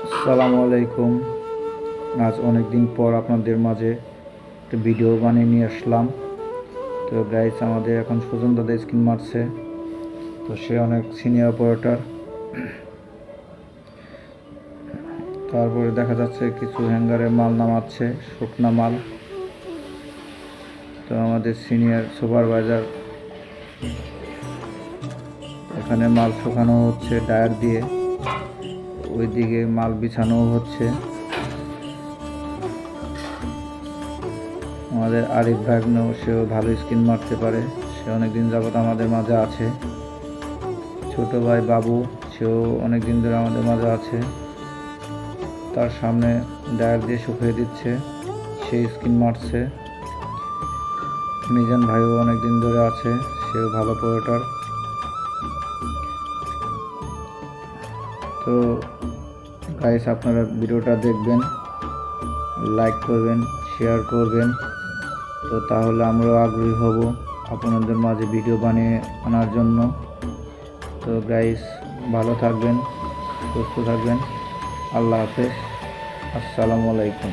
আসসালামু আলাইকুম। আজ অনেক দিন পর আপনাদের মাঝে একটা ভিডিও বানিয়ে নিয়ে আসলাম। তো গাইস, আমাদের এখন সুজন দাদা স্ক্রিন মারছে। তো সে অনেক সিনিয়র অপারেটর। তারপরে দেখা যাচ্ছে কিছু হ্যাঙ্গারে মাল নামাচ্ছে, শুকনা মাল। তো আমাদের সিনিয়র সুপারভাইজার এখানে মাল শুকানো হচ্ছে ডায়ার দিয়ে, ওইদিকে মাল বিছানো হচ্ছে। আমাদের আরিফ ভাগ্নেও সেও ভালো স্কিন মারতে পারে, সে অনেকদিন যাবৎ আমাদের মাঝে আছে। ছোট ভাই বাবু, সেও অনেকদিন ধরে আমাদের মাঝে আছে। তার সামনে ডায়ার দিয়ে শুকিয়ে দিচ্ছে, সে স্কিন মারছে। মিজান ভাইও অনেকদিন ধরে আছে, সেও ভালো অপারেটর। তো গাইস, আপনারা ভিডিওটা দেখবেন, লাইক করবেন, শেয়ার করবেন। তো তাহলে আমরাও আগ্রহী হব আপনাদের মাঝে ভিডিও বানিয়ে আনার জন্য। তো গাইস, ভালো থাকবেন, সুস্থ থাকবেন। আল্লাহ হাফেজ। আসসালামু আলাইকুম।